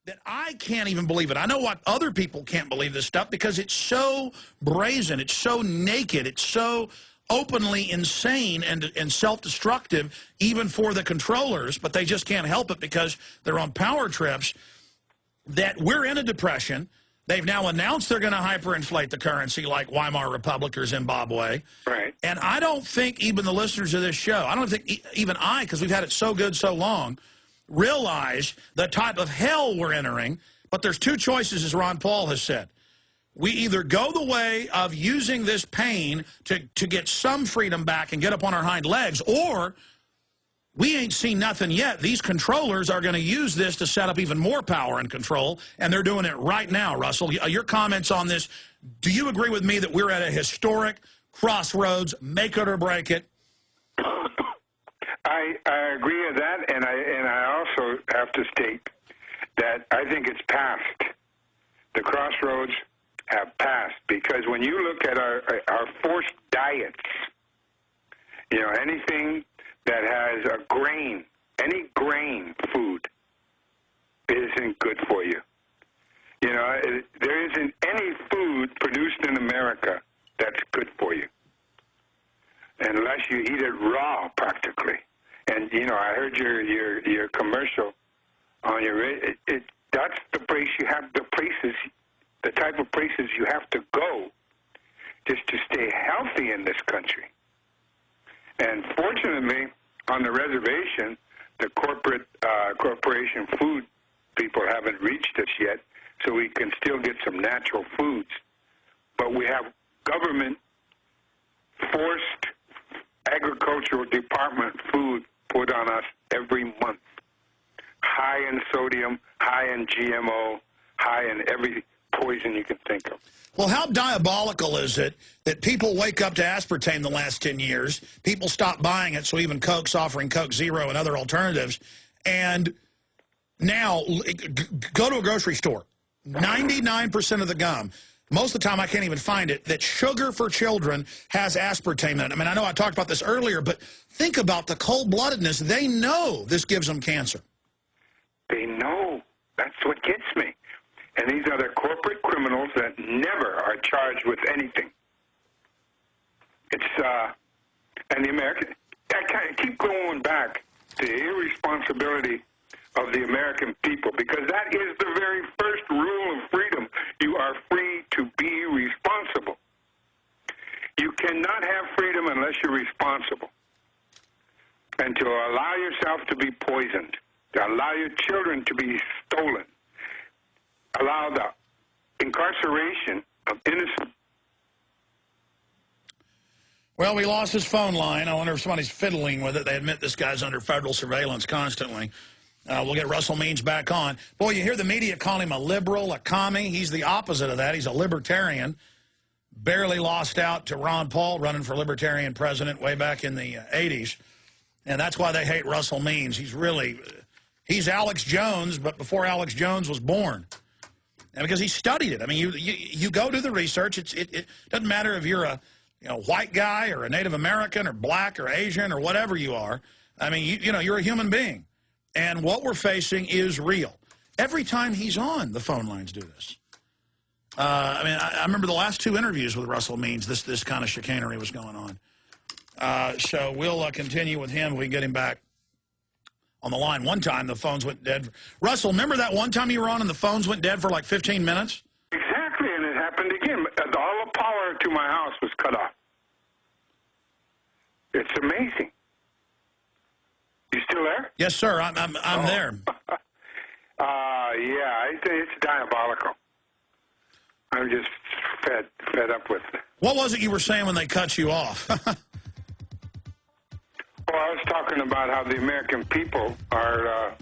that I can't even believe it. I know what other people can't believe this stuff because it's so brazen, it's so naked, it's so openly insane and self-destructive, even for the controllers, but they just can't help it because they're on power trips, that we're in a depression. They've now announced they're going to hyperinflate the currency like Weimar Republic or Zimbabwe. Right. And I don't think even the listeners of this show, I don't think even I, because we've had it so good so long, realize the type of hell we're entering. But there's two choices, as Ron Paul has said. We either go the way of using this pain to get some freedom back and get up on our hind legs, or we ain't seen nothing yet. These controllers are going to use this to set up even more power and control, and they're doing it right now, Russell. Your comments on this, do you agree with me that we're at a historic crossroads, make it or break it? I agree with that, and I also have to state that I think it's past. The crossroads have passed, because when you look at our forced diets, you know, anything that has a grain, any grain food isn't good for you. You know, there isn't any food produced in America that's good for you unless you eat it raw, practically. And you know, I heard your commercial on your that's the place you have, the type of places you have to go just to stay healthy in this country. And fortunately, on the reservation, the corporation food people haven't reached us yet, so we can still get some natural foods. But we have government forced agricultural department food put on us every month. High in sodium, high in GMO, high in every poison you can think of. Well, how diabolical is it that people wake up to aspartame the last 10 years, people stop buying it, so even Coke's offering Coke Zero and other alternatives, and now go to a grocery store, 99% of the gum, most of the time I can't even find it, that sugar for children has aspartame in it. I mean, I know I talked about this earlier, but think about the cold-bloodedness. They know this gives them cancer. They know. That's what gets me. And these are the corporate criminals that never are charged with anything. It's, and the American, I keep going back to the irresponsibility of the American people, because that is the very first rule of freedom. You are free to be responsible. You cannot have freedom unless you're responsible. And to allow yourself to be poisoned, to allow your children to be stolen, allow the incarceration of innocent. Well, we lost his phone line. I wonder if somebody's fiddling with it. They admit this guy's under federal surveillance constantly. We'll get Russell Means back on. Boy, you hear the media call him a liberal, a commie. He's the opposite of that. He's a libertarian. Barely lost out to Ron Paul running for libertarian president way back in the 80s. And that's why they hate Russell Means. He's Alex Jones, but before Alex Jones was born. And because he studied it. I mean, you go do the research. It doesn't matter if you're a white guy or a Native American or black or Asian or whatever you are. I mean, you're a human being. And what we're facing is real. Every time he's on, the phone lines do this. I mean, I remember the last two interviews with Russell Means, this kind of chicanery was going on. So we'll continue with him. We can get him back on the line. One time, the phones went dead. Russell, remember that one time you were on and the phones went dead for like 15 minutes? Exactly, and it happened again. All the power to my house was cut off. It's amazing. You still there? Yes, sir. I'm there. Yeah, it's diabolical. I'm just fed up with it. What was it you were saying when they cut you off? Well, I was talking about how the American people are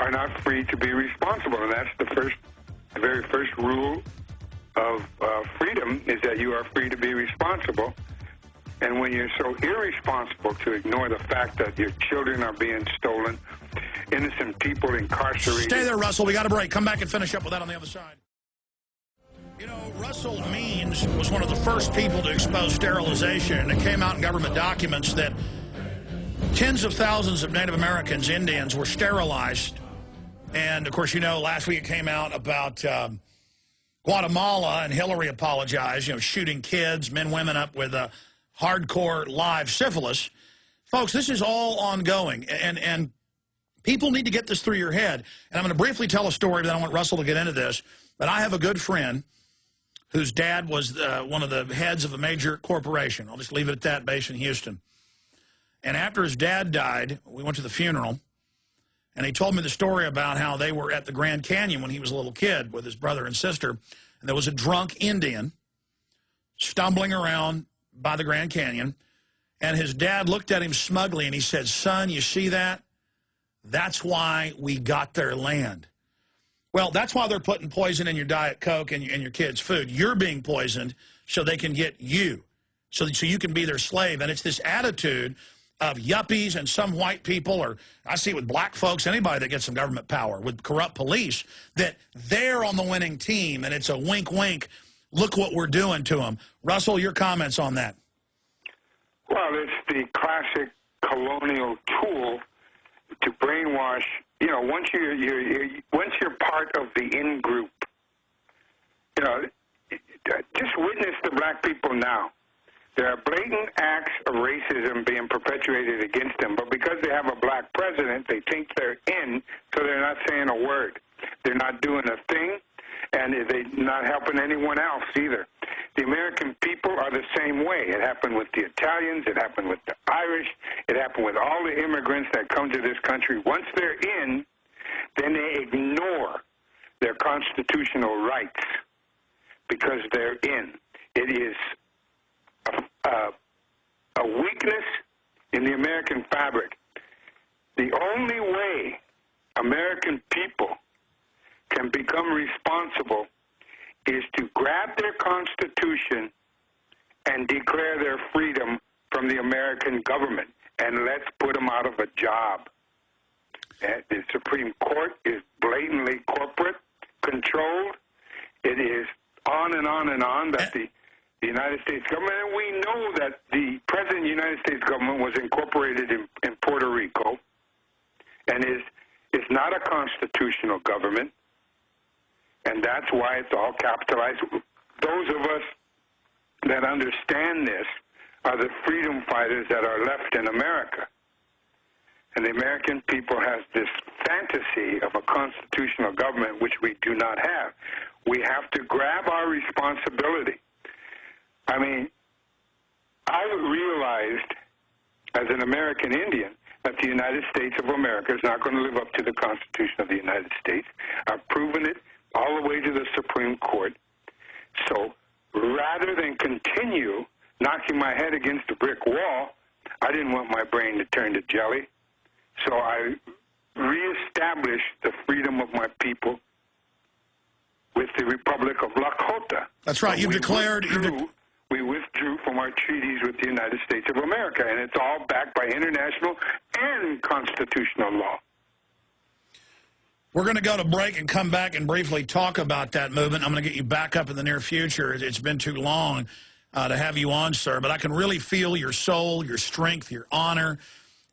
not free to be responsible, and that's the very first rule of freedom, is that you are free to be responsible. And when you're so irresponsible to ignore the fact that your children are being stolen, innocent people incarcerated. Stay there, Russell. We got a break. Come back and finish up with that on the other side. You know, Russell Means was one of the first people to expose sterilization, and it came out in government documents that tens of thousands of Native Americans, Indians, were sterilized And, of course, you know, last week it came out about Guatemala, and Hillary apologized, you know, shooting kids, men, women up with hardcore live syphilis. Folks, this is all ongoing, and people need to get this through your head. And I'm going to briefly tell a story, but I don't want Russell to get into this. But I have a good friend whose dad was one of the heads of a major corporation. I'll just leave it at that, based in Houston. And after his dad died, we went to the funeral, and he told me the story about how they were at the Grand Canyon when he was a little kid with his brother and sister, and there was a drunk Indian stumbling around by the Grand Canyon, and his dad looked at him smugly, and he said, "Son, you see that? That's why we got their land." Well, that's why they're putting poison in your Diet Coke and your kids' food. You're being poisoned so they can get you, so you can be their slave. And it's this attitude of yuppies and some white people, or I see it with black folks, anybody that gets some government power, with corrupt police, that they're on the winning team, and it's a wink, wink, look what we're doing to them. Russell, your comments on that? Well, it's the classic colonial tool to brainwash. You know, once you're part of the in-group, you know, just witness the black people now. There are blatant acts of racism being perpetuated against them, but because they have a black president, they think they're in, so they're not saying a word. They're not doing a thing, and they're not helping anyone else either. The American people are the same way. It happened with the Italians. It happened with the Irish. It happened with all the immigrants that come to this country. Once they're in, then they ignore their constitutional rights because they're in. It is a weakness in the American fabric. The only way American people can become responsible is to grab their Constitution and declare their freedom from the American government, and let's put them out of a job. The Supreme Court is blatantly corporate controlled. It is on and on and on that the United States government, and we know that the President of the United States government was incorporated in Puerto Rico and is not a constitutional government, and that's why it's all capitalized. Those of us that understand this are the freedom fighters that are left in America. And the American people has this fantasy of a constitutional government, which we do not have. We have to grab our responsibility. I mean, I realized as an American Indian that the United States of America is not going to live up to the Constitution of the United States. I've proven it all the way to the Supreme Court. So rather than continue knocking my head against a brick wall, I didn't want my brain to turn to jelly. So I reestablished the freedom of my people with the Republic of Lakota. That's right. So we withdrew from our treaties with the United States of America, and it's all backed by international and constitutional law. We're going to go to break and come back and briefly talk about that movement. I'm going to get you back up in the near future. It's been too long to have you on, sir, but I can really feel your soul, your strength, your honor.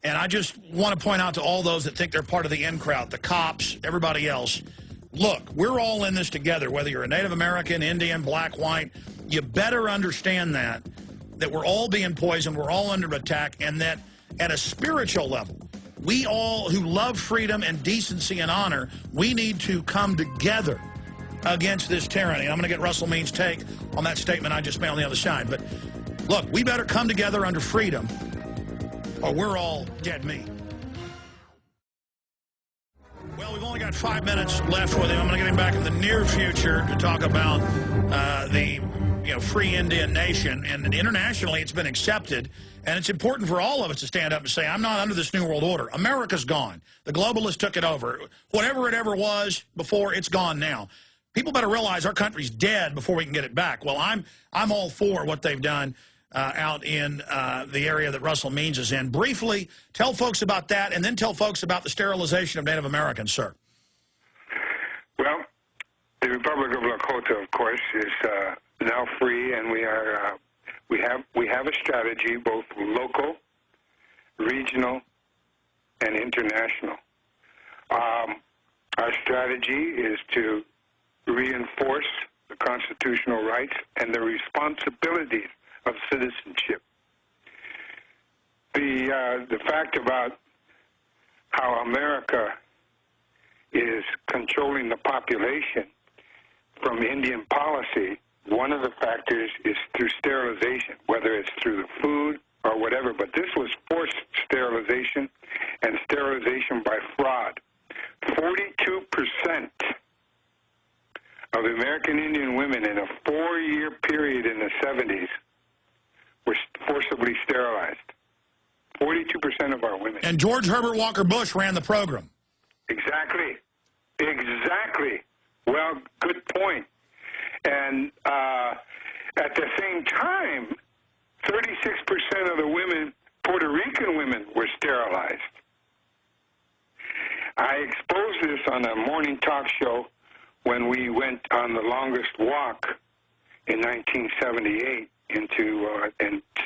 And I just want to point out to all those that think they're part of the in crowd, the cops, everybody else, look, we're all in this together, whether you're a Native American, Indian, black, white. You better understand that we're all being poisoned, we're all under attack, and that at a spiritual level, we all who love freedom and decency and honor, we need to come together against this tyranny. I'm going to get Russell Means' take on that statement I just made on the other side. But look, we better come together under freedom, or we're all dead meat. Well, we've only got 5 minutes left with him. I'm going to get him back in the near future to talk about the free Indian nation. And internationally, it's been accepted. And it's important for all of us to stand up and say, I'm not under this New World Order. America's gone. The globalists took it over. Whatever it ever was before, it's gone now. People better realize our country's dead before we can get it back. Well, I'm all for what they've done out in the area that Russell Means is in. Briefly, tell folks about that, and then tell folks about the sterilization of Native Americans, sir. Well, the Republic of Lakota, of course, is now free, and we have a strategy, both local, regional, and international. Our strategy is to reinforce the constitutional rights and the responsibilities of citizenship. The fact about how America is controlling the population from Indian policy, one of the factors is through sterilization, whether it's through the food or whatever. But this was forced sterilization and sterilization by fraud. 42% of American Indian women in a 4-year period in the 70s were forcibly sterilized. 42% of our women. And George Herbert Walker Bush ran the program. Exactly. Exactly. Well, good point. And at the same time, 36% of the women, Puerto Rican women, were sterilized. I exposed this on a morning talk show when we went on the longest walk in 1978 and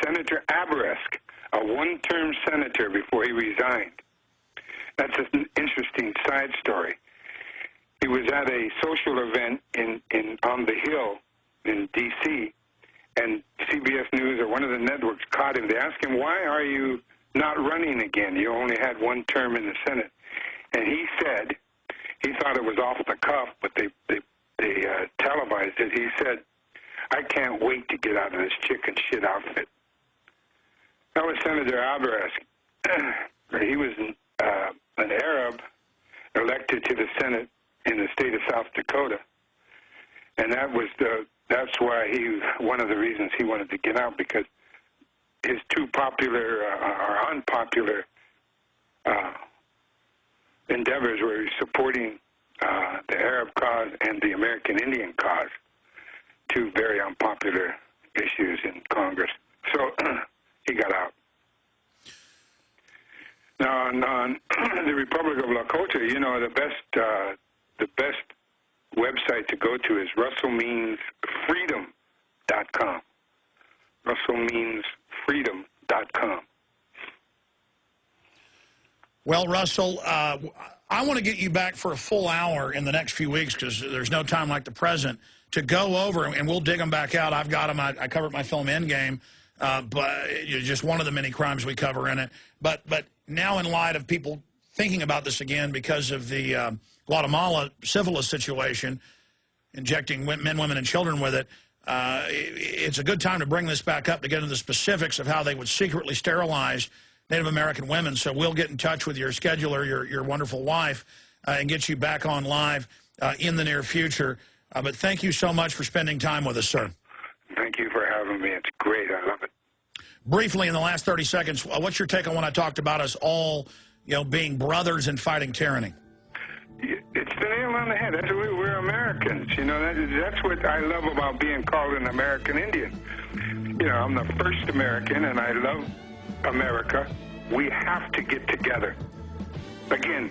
Senator Aberesk, a one-term senator before he resigned. That's an interesting side story. He was at a social event on the Hill in D.C., and CBS News or one of the networks caught him. They asked him, why are you not running again? You only had one term in the Senate. And he said, he thought it was off the cuff, but they televised it. He said, I can't wait to get out of this chicken shit outfit. That was Senator Aberesk. He was an Arab elected to the Senate in the state of South Dakota. And that's why one of the reasons he wanted to get out, because his two popular or unpopular endeavors were supporting the Arab cause and the American Indian cause, two very unpopular issues in Congress. So he got out. Now, on the Republic of Lakota, you know, the best website to go to is russellmeansfreedom.com. russellmeansfreedom.com. Well, Russell, I want to get you back for a full hour in the next few weeks, because there's no time like the present, to go over, and we'll dig them back out. I've got them. I covered my film Endgame, but it's just one of the many crimes we cover in it. But now, in light of people thinking about this again because of the Guatemala civilist situation, injecting men, women, and children with it, it's a good time to bring this back up to get into the specifics of how they would secretly sterilize Native American women. So we'll get in touch with your scheduler, your wonderful wife, and get you back on live in the near future. But thank you so much for spending time with us, sir. Thank you for having me. It's great. I love it. Briefly, in the last 30 seconds, what's your take on what I talked about us all, being brothers and fighting tyranny? It's the nail on the head. We're Americans. You know, that's what I love about being called an American Indian. You know, I'm the first American, and I love America. We have to get together. Again.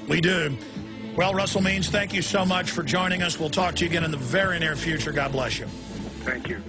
We do. Well, Russell Means, thank you so much for joining us. We'll talk to you again in the very near future. God bless you. Thank you.